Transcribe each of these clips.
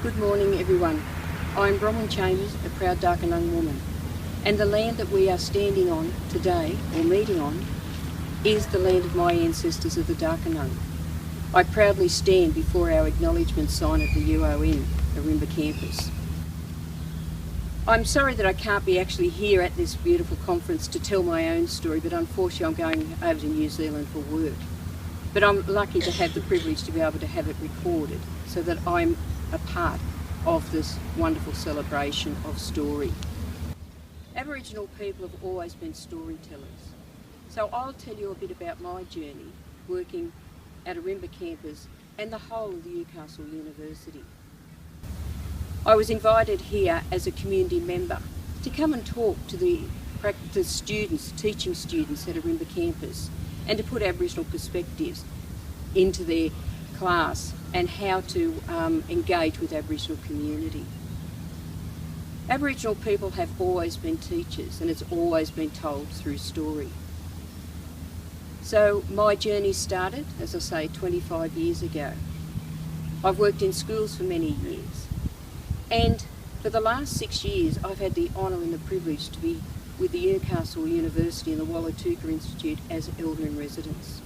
Good morning everyone. I'm Bronwyn Chambers, a proud Darkinjung woman, and the land that we are standing on today, or meeting on, is the land of my ancestors of the Darkinjung. I proudly stand before our acknowledgement sign at the Uoncc, Uoncc campus. I'm sorry that I can't be actually here at this beautiful conference to tell my own story, but unfortunately I'm going over to New Zealand for work. But I'm lucky to have the privilege to be able to have it recorded so that I'm a part of this wonderful celebration of story. Aboriginal people have always been storytellers. So I'll tell you a bit about my journey working at Uoncc campus and the whole of the Newcastle University. I was invited here as a community member to come and talk to the students, teaching students at Uoncc campus, and to put Aboriginal perspectives into their class and how to engage with Aboriginal community. Aboriginal people have always been teachers, and it's always been told through story. So my journey started, as I say, 25 years ago. I've worked in schools for many years, and for the last 6 years I've had the honour and the privilege to be with the Newcastle University and the Uoncc Institute as Elder in Residence.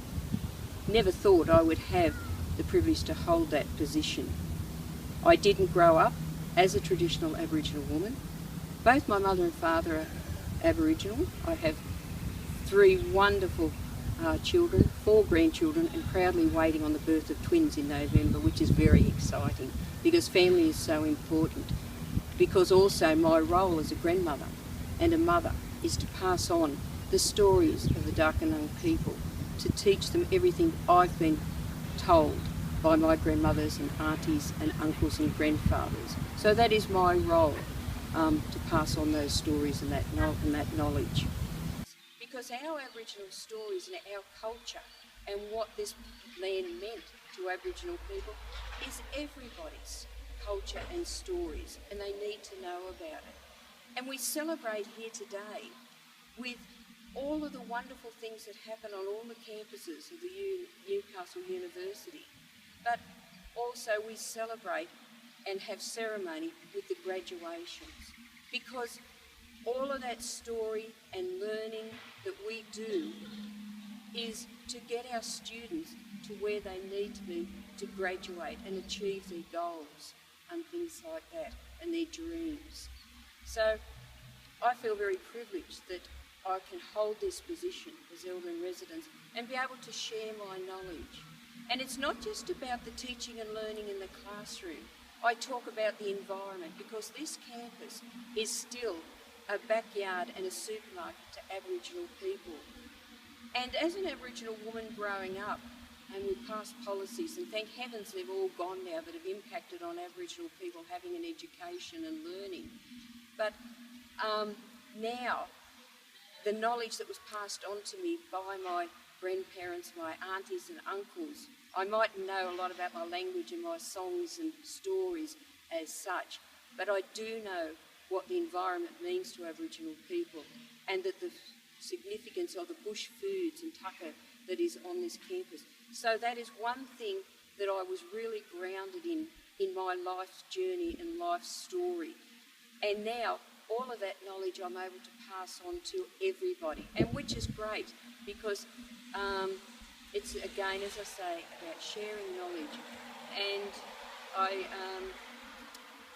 Never thought I would have the privilege to hold that position. I didn't grow up as a traditional Aboriginal woman. Both my mother and father are Aboriginal. I have 3 wonderful children, 4 grandchildren, and proudly waiting on the birth of twins in November, which is very exciting because family is so important. Because also my role as a grandmother and a mother is to pass on the stories of the Darkinjung people, to teach them everything I've been told by my grandmothers and aunties and uncles and grandfathers. So that is my role, to pass on those stories and that knowledge. Because our Aboriginal stories and our culture and what this land meant to Aboriginal people is everybody's culture and stories, and they need to know about it. And we celebrate here today with all of the wonderful things that happen on all the campuses of the Newcastle University. But also we celebrate and have ceremony with the graduations, because all of that story and learning that we do is to get our students to where they need to be to graduate and achieve their goals and things like that, and their dreams. So I feel very privileged that I can hold this position as Elder in Residence and be able to share my knowledge. And it's not just about the teaching and learning in the classroom. I talk about the environment, because this campus is still a backyard and a supermarket to Aboriginal people. And as an Aboriginal woman growing up, and we passed policies, and thank heavens they've all gone now, that have impacted on Aboriginal people having an education and learning. But now, the knowledge that was passed on to me by my grandparents, my aunties and uncles, I might know a lot about my language and my songs and stories as such, but I do know what the environment means to Aboriginal people, and that the significance of the bush foods and tucker that is on this campus. So that is one thing that I was really grounded in my life's journey and life's story. And now all of that knowledge I'm able to pass on to everybody, and which is great, because it's, again, as I say, about sharing knowledge. And I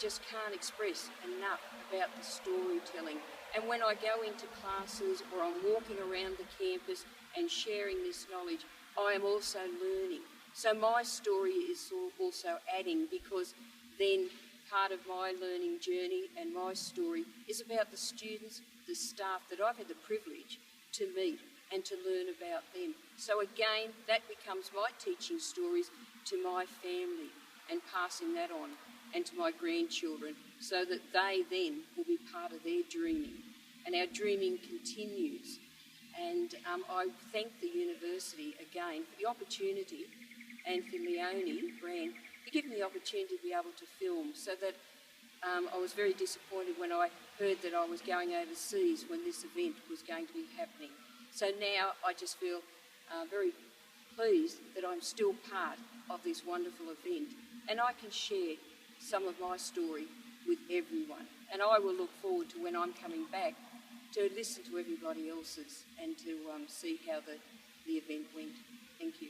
just can't express enough about the storytelling. And when I go into classes or I'm walking around the campus and sharing this knowledge, I am also learning. So my story is also adding, because then part of my learning journey and my story is about the students, the staff that I've had the privilege to meet and to learn about them. So again, that becomes my teaching stories to my family and passing that on, and to my grandchildren, so that they then will be part of their dreaming. And our dreaming continues. And I thank the university again for the opportunity, and for Leonie Brand for giving me the opportunity to be able to film, so that I was very disappointed when I heard that I was going overseas when this event was going to be happening. So now I just feel very pleased that I'm still part of this wonderful event, and I can share some of my story with everyone. And I will look forward to when I'm coming back to listen to everybody else's and to see how the event went. Thank you.